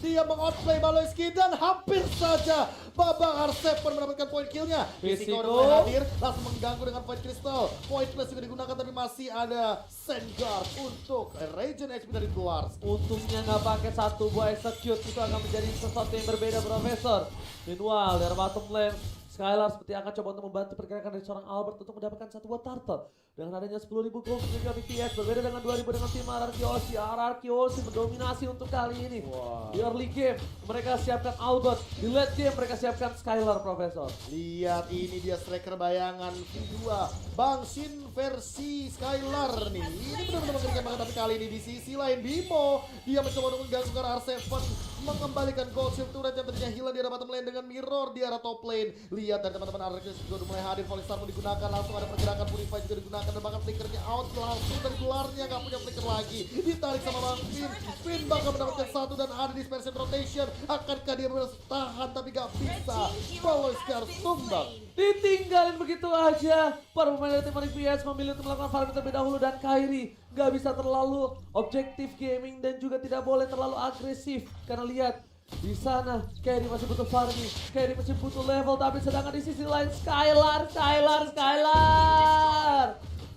dia mengoutplay Baloyski dan hampir saja Babang R7 mendapatkan point killnya. Fisiko udah mulai hadir, langsung mengganggu dengan point crystal. Point plus juga digunakan tapi masih ada Sandguard untuk regen HP dari Dlar. Untungnya nggak pakai satu buah execute, itu akan menjadi sesuatu yang berbeda, Profesor. Meanwhile, dari bottom lane, Skylar seperti akan coba untuk membantu pergerakan dari seorang Albert untuk mendapatkan satu buah turtle. Dengan adanya 10.000 gold dari BTS, berbeda dengan 2.000 dengan tim RRQ Hoshi. RRQ Hoshi mendominasi untuk kali ini. Di early game, mereka siapkan Albert. Di late game, mereka siapkan Skylar, Profesor. Lihat ini dia striker bayangan V2 Bang Shin versi Skylar nih. Ini benar-benar mengerikan banget, tapi kali ini di sisi lain Bimo dia mencoba untuk mengganggu R7, mengembalikan gold shield turret yang tadinya hilang di arah bottom lane dengan mirror di arah top lane. lihat dari teman-teman Arcus juga udah mulai hadir. Volley Star pun digunakan, langsung ada pergerakan Purify juga digunakan. Dan bahkan flickernya out langsung dari gelarnya, nggak punya flicker lagi. Ditarik sama Bang Finn. Finn bakal mendapatkan satu dan ada dispersion rotation. Akankah dia bertahan tapi nggak bisa. Valoisky harus tumbang. Ditinggalin begitu aja. Para pemain dari tim Onyx PS memilih untuk melakukan farming terlebih dahulu dan Kairi nggak bisa terlalu objektif gaming dan juga tidak boleh terlalu agresif karena lihat di sana Kairi masih butuh farming, Kairi masih butuh level, tapi sedangkan di sisi lain Skylar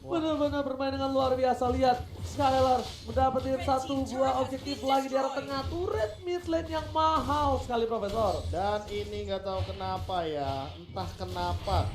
benar-benar bermain dengan luar biasa. Lihat Skylar mendapatkan satu buah objektif lagi di arah tengah, turret mid lane yang mahal sekali Profesor. Dan ini nggak tahu kenapa ya, entah kenapa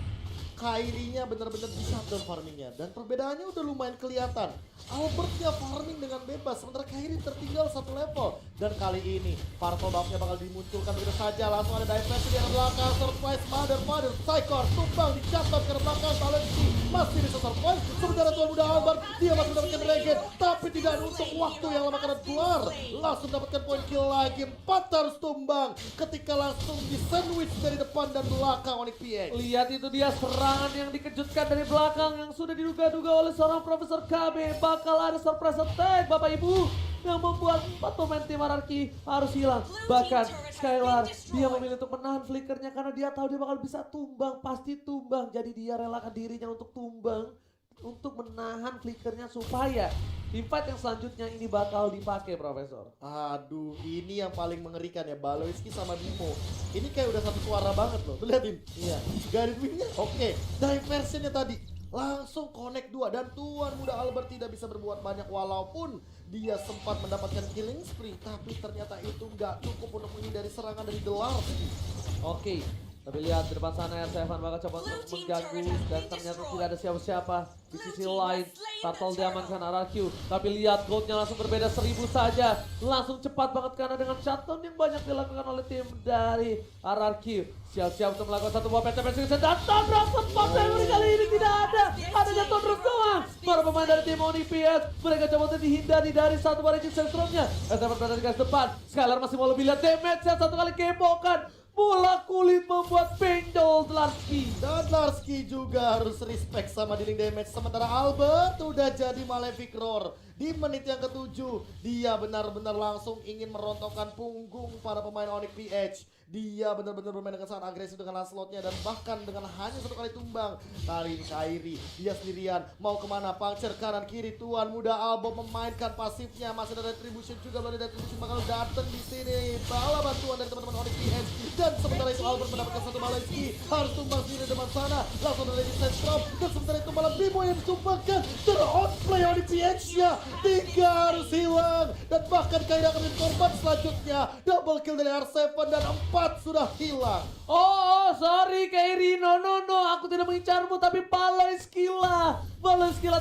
Kairinya benar-benar di shutdown farmingnya. Dan perbedaannya udah lumayan kelihatan. Albertnya farming dengan bebas, sementara Kairi tertinggal satu level. Dan kali ini Purple buff-nya bakal dimunculkan begitu saja. Langsung ada dive di arah belakang, surprise Father, Psychor tumbang di shutdown ke arah belakang. Valoisky masih bisa survive. Sementara Tuan Muda Albert, dia masih mendapatkan regen, tapi tidak untuk waktu yang lama karena gelar. Langsung dapatkan poin kill lagi, 4 harus tumbang. Ketika langsung di sandwich dari depan dan belakang Onyx PX. Lihat itu dia serangan yang dikejutkan dari belakang yang sudah diduga-duga oleh seorang Profesor KB. Bakal ada surprise attack Bapak Ibu yang membuat 4 pemain tim Ararki harus hilang. Bahkan Skylar dia memilih untuk menahan flickernya karena dia tahu dia bakal bisa tumbang, pasti tumbang. Jadi dia relakan dirinya untuk tumbang, untuk menahan flickernya supaya teamfight yang selanjutnya ini bakal dipakai Profesor. Aduh, ini yang paling mengerikan ya, Valoisky sama Bimo. Ini kayak udah satu suara banget loh, tuh liatin. Iya. Garis wingnya oke, diversionnya tadi langsung connect 2 dan Tuan Muda Albert tidak bisa berbuat banyak walaupun dia sempat mendapatkan killing spree, tapi ternyata itu nggak cukup untuk menghindari serangan dari The Lars. Oke, tapi lihat di depan sana R7 bakal coba untuk mengganggu dan ternyata tidak ada siapa-siapa. Di sisi lain, Turtle diamankan RRQ. Tapi lihat goldnya langsung berbeda 1000 saja. Langsung cepat banget karena dengan shutdown yang banyak dilakukan oleh tim dari RRQ. Siap-siap untuk melakukan satu buah PT dan Thunders spot memory kali ini tidak ada. Adanya Thunders doang. Para pemain dari tim Onyx PS, mereka coba untuk dihindari dari satu buah Regis Sensromnya. R7 berada di garis depan. Skylar masih mau lebih lihat damage yang satu kali kepokan. Bola kulit membuat pendol Larsky. Dan Larsky juga harus respect sama dealing damage. Sementara Albert udah jadi Malefic Roar. Di menit yang ke-7, dia benar-benar langsung ingin merontokkan punggung para pemain Onyx PH. Dia benar-benar bermain dengan sangat agresif dengan Lancelotnya dan bahkan dengan hanya satu kali tumbang. Kali ini Kairi, dia sendirian mau kemana? Puncture kanan kiri. Tuan Muda Albert memainkan pasifnya. Masih ada retribution juga, belum ada retribution bakal datang di sini. Bala bantuan dari teman-teman Onyx PH. Dan sementara itu Albert mendapatkan satu Valoisky, harus tumbang sendiri depan sana. Langsung ada Regis Sensrom. Dan sementara itu malah Bimo yang ditumbangkan. Ter-outplay Onyx PH-nya. 3 harus hilang. Dan bahkan Kairi akan menjadi korban selanjutnya. Double kill dari R7 dan 4 sudah hilang. Oh, sorry Kairi, no, aku tidak mengincarmu tapi Valoisky lah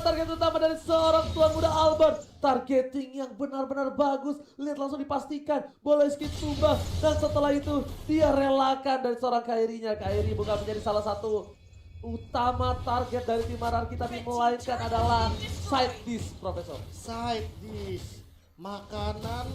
target utama dari seorang Tuan Muda Albert. Targeting yang benar-benar bagus, lihat langsung dipastikan Valoisky tumbang dan setelah itu dia relakan dari seorang Kairinya. Kairi bukan menjadi salah satu utama target dari tim Ararki tapi melainkan adalah side dish Profesor. Side dish, makanan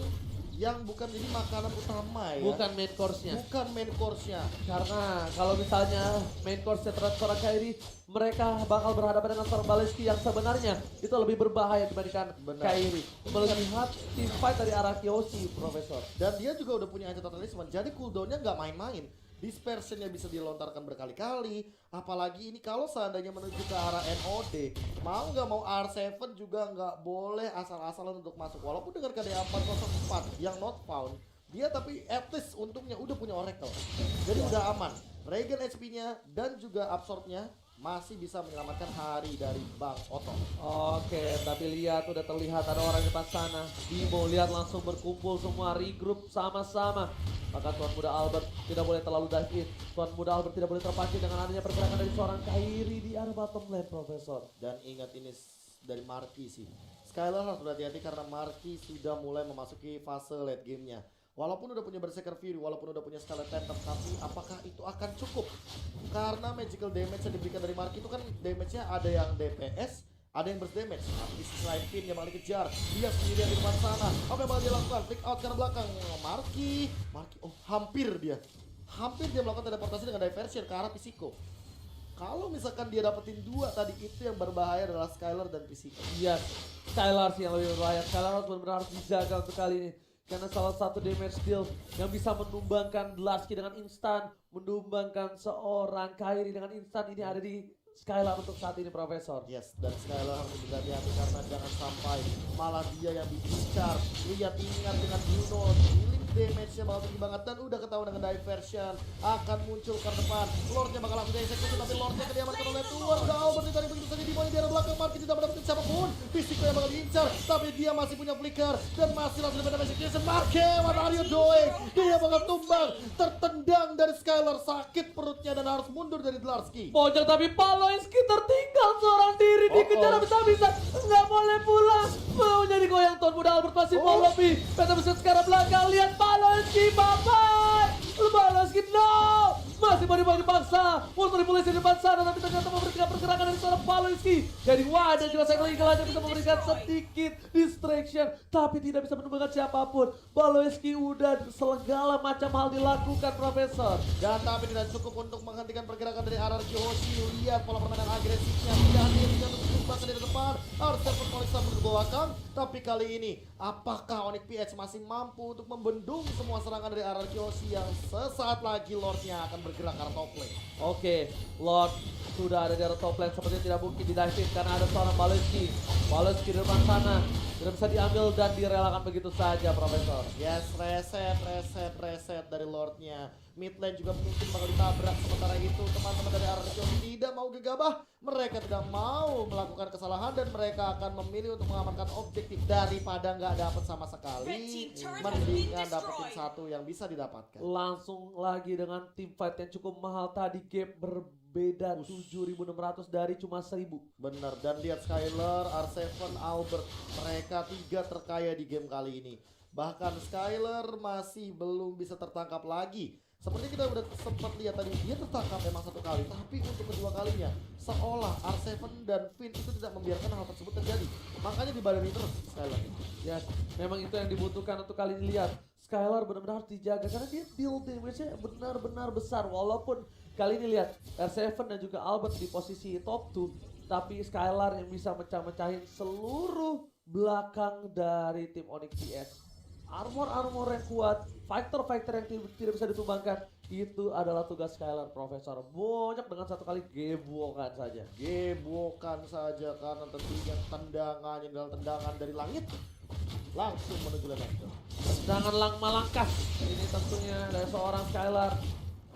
yang bukan jadi makanan utama ya. Bukan main course-nya. Bukan main course-nya. Karena kalau misalnya main course-nya terhadap seorang Kairi, mereka bakal berhadapan dengan seorang Valoisky yang sebenarnya itu lebih berbahaya dibandingkan Kairi. Melihat team fight dari Arakioshi, Profesor. Dan dia juga udah punya anti-totalisme, jadi cooldown-nya nggak main-main. Dispersionnya bisa dilontarkan berkali-kali. Apalagi ini kalau seandainya menuju ke arah NOD, mau nggak mau R7 juga nggak boleh asal-asalan untuk masuk. Walaupun dengan KDA 404 yang not found, dia tapi at least untungnya udah punya Oracle. Jadi udah aman. Regen HP-nya dan juga absorb-nya masih bisa menyelamatkan hari dari Bang Otto. Oke, tapi lihat udah terlihat ada orang di depan sana. Bimo lihat langsung berkumpul semua, regroup sama-sama. Maka Tuan Muda Albert tidak boleh terlalu dive in. Tuan Muda Albert tidak boleh terpancing dengan adanya pergerakan dari seorang Kairi di arah bottom lane, Profesor. Dan ingat ini dari Marky sih. Skylar harus berhati-hati karena Marky sudah mulai memasuki fase late game-nya. Walaupun udah punya Berserker Fury, walaupun udah punya Scarlet Phantom, tapi apakah itu akan cukup? Karena magical damage yang diberikan dari Marky itu kan damage-nya ada yang DPS, ada yang burst damage. Tapi selain Finn yang malah dikejar, dia sendirian di depan sana. Apa yang bakal dia lakukan? Flick out karena belakang. Marky, oh hampir dia. hampir dia melakukan teleportasi dengan diversion ke arah Pisiko. Kalau misalkan dia dapetin 2 tadi, itu yang berbahaya adalah Skylar dan Pisiko. Iya, Skylar sih yang lebih berbahaya. Skylar benar-benar harus dijaga untuk kali ini. Karena salah satu damage deal yang bisa menumbangkan Blaski dengan instan, menumbangkan seorang Kairi dengan instan, ini ada di Skylar untuk saat ini, Profesor. Yes, dan Skylar harus hati karena jangan sampai malah dia yang diincar. Lihat, ingat dengan Bruno, healing damage-nya bakal tinggi banget dan udah ketahuan dengan diversion akan muncul ke depan. Lordnya bakal langsung dieksekusi, tapi Lordnya kediamankan oleh Tuan. Albert tadi begitu saja di di arah belakang. Marky tidak mendapatkan siapapun. Pisiko yang bakal diincar, tapi dia masih punya flicker dan masih langsung dapat execution. Marky, what are you doing? Dia bakal tumbang, tertendang dari Skylar, sakit perutnya dan harus mundur dari Dlarsky. Pojok tapi Paloinski tertinggal seorang diri, dikejar habis-habisan, nggak boleh pulang. Mau jadi goyang Tuan Muda. Albert masih mau lebih. Peta besar sekarang belakang, lihat Paloinski, bye-bye. Paloinski, no! Masih mau dipaksa, mulai polisi di depan sana, tapi ternyata memberikan pergerakan dari seorang Paloinski. Jadi wadah jelas yang lagi hanya bisa memberikan sedikit distraction, tapi tidak bisa menemukan siapapun. Paloinski udah segala macam hal dilakukan, Profesor. Dan tapi tidak cukup untuk menghentikan pergerakan dari RRQ Hoshi. Lihat pola permainan agresifnya, tidak hanya untuk ditumbangkan dari depan. Harus dapat Onyx sambil ke belakang. Tapi kali ini, apakah Onyx PH masih mampu untuk membendung semua serangan dari RRQ Hoshi yang sesaat lagi Lordnya akan bergerak ke arah top lane. Oke, Lord sudah ada di arah top lane, sepertinya tidak mungkin di-dive karena ada seorang Paloinski. Paloinski di depan sana, tidak bisa diambil dan direlakan begitu saja, Profesor. Yes, reset dari Lordnya. Mid lane juga mungkin bakal ditabrak. Sementara itu teman-teman dari RRQ tidak mau gegabah. Mereka tidak mau melakukan kesalahan dan mereka akan memilih untuk mengamankan objektif daripada nggak dapat sama sekali. Mendingan dapetin satu yang bisa didapatkan. Langsung lagi dengan tim fight yang cukup mahal tadi, gap berbeda 7.600 dari cuma 1.000. Bener, dan lihat Skylar, R7, Albert, mereka 3 terkaya di game kali ini. Bahkan Skylar masih belum bisa tertangkap lagi. Seperti kita udah sempat lihat tadi, dia tertangkap memang 1 kali, tapi untuk kedua kalinya seolah R7 dan Finn itu tidak membiarkan hal tersebut terjadi. Makanya dibadani terus Skylar. Ya, memang itu yang dibutuhkan untuk kali ini. Lihat, Skylar benar-benar harus dijaga karena dia deal damage-nya benar-benar besar. Walaupun kali ini lihat R7 dan juga Albert di posisi top 2, tapi Skylar yang bisa mecah-mecahin seluruh belakang dari tim Onyx PH. Armor yang kuat, fighter yang tidak bisa ditumbangkan, itu adalah tugas Skylar, Profesor. Bonyok dengan 1 kali gebokan saja. Gebokan saja karena tentunya tendangan yang adalah tendangan dari langit langsung menuju lane. Tendangan Malangkas ini tentunya dari seorang Skylar.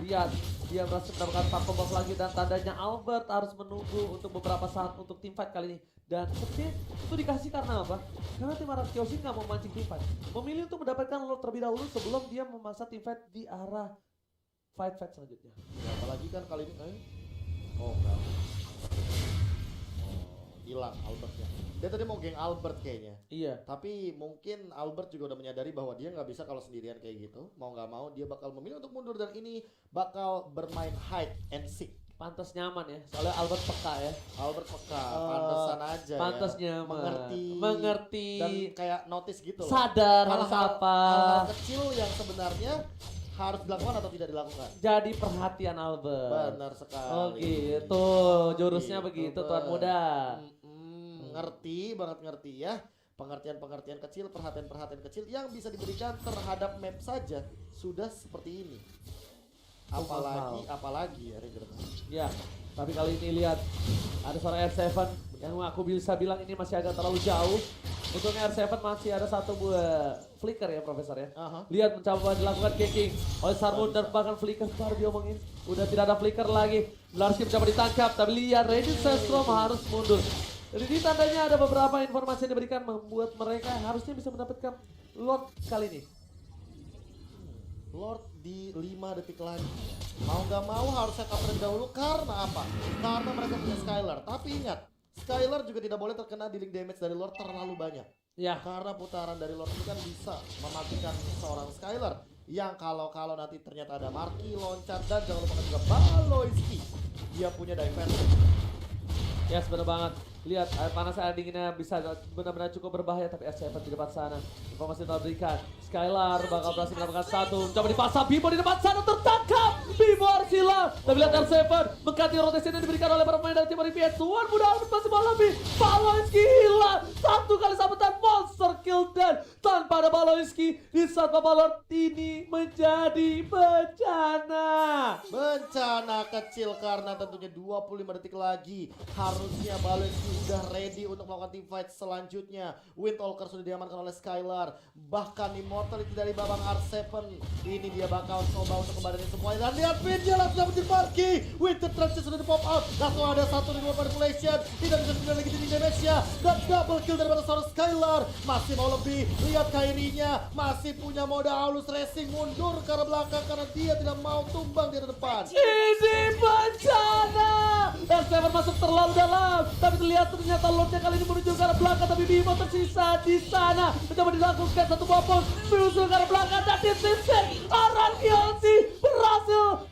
Lihat, dia berhasil mendapatkan 4 combo lagi dan tandanya Albert harus menunggu untuk beberapa saat untuk tim fight kali ini. Dan sepertinya itu dikasih karena apa? Karena tim RRQ Hoshi nggak mau mancing tim fight. Memilih untuk mendapatkan Lord terlebih dahulu sebelum dia memaksa tim fight di arah fight selanjutnya. Ya, apalagi kan kali ini enggak. Hilang Albertnya. Dia tadi mau geng Albert kayaknya. Iya. Tapi mungkin Albert juga udah menyadari bahwa dia nggak bisa kalau sendirian kayak gitu. Mau nggak mau dia bakal memilih untuk mundur dan ini bakal bermain hide and seek. Pantas nyaman ya, soalnya Albert peka ya. Albert peka, pantesan aja pantas ya. nyaman. Mengerti. Dan kayak notice gitu loh. Sadar harus apa. Hal-hal kecil yang sebenarnya harus dilakukan atau tidak dilakukan. Jadi perhatian Albert. Benar sekali. Oh gitu, jurusnya begitu Tuan Muda. Ngerti ya. Pengertian kecil, perhatian kecil yang bisa diberikan terhadap map saja sudah seperti ini. Apalagi ya Ranger. Ya, tapi kali ini lihat ada seorang R7 yang aku bisa bilang ini masih agak terlalu jauh. Untungnya R7 masih ada 1 buah flicker ya Profesor ya. Lihat mencoba dilakukan kicking oleh Sarmun dan bahkan flicker baru diomongin. Udah tidak ada flicker lagi. Blarski mencoba ditangkap tapi lihat Regis Sestrom harus mundur. Jadi di tandanya ada beberapa informasi yang diberikan membuat mereka harusnya bisa mendapatkan Lord kali ini. Lord di 5 detik lagi. Mau gak mau harus set up terlebih dahulu karena apa? Karena mereka punya Skylar. Tapi ingat, Skylar juga tidak boleh terkena dealing damage dari Lord terlalu banyak. Ya. Karena putaran dari Lord ini kan bisa mematikan seorang Skylar. Yang kalau nanti ternyata ada Marky loncat dan jangan lupa juga Paloinski. Dia punya diversion. Yes, benar banget. Lihat air panas air dinginnya bisa benar-benar cukup berbahaya, tapi R7 di depan sana. Informasi telah berikan. Skylar bakal berhasil mendapatkan satu. Coba dipasang Bimo di depan sana tertangkap. Bimo Arsila. Tapi lihat R7 mengganti rotasi yang diberikan oleh para pemain dari tim RPS. Tuan Muda Alves masih mau lebih. Baloinski hilang. Satu kali sabetan monster kill dan tanpa ada Baloinski di saat Babalord ini menjadi bencana. Bencana kecil karena tentunya 25 detik lagi. Harusnya Baloinski udah ready untuk melakukan team fight selanjutnya. Windwalker sudah diamankan oleh Skylar. Bahkan Immortality dari Babang R7. Ini dia bakal coba untuk kembali semuanya. Dan lihat pin dia langsung dapat Marky. Winter Transit sudah di pop out. Langsung ada satu di luar manipulation. Tidak bisa sembilan lagi di damage-nya. Dan double kill daripada seorang Skylar. Masih mau lebih. Lihat Kairinya. Masih punya mode halus racing. Mundur ke arah belakang karena dia tidak mau tumbang di depan. Ini bencana. R7 masuk terlalu dalam. Tapi ternyata Lordnya kali ini menuju ke arah belakang. Tapi Bimo tersisa di sana. Mencoba dilakukan satu buah pun. Menuju ke arah belakang dan di sisi Aran Yossi berhasil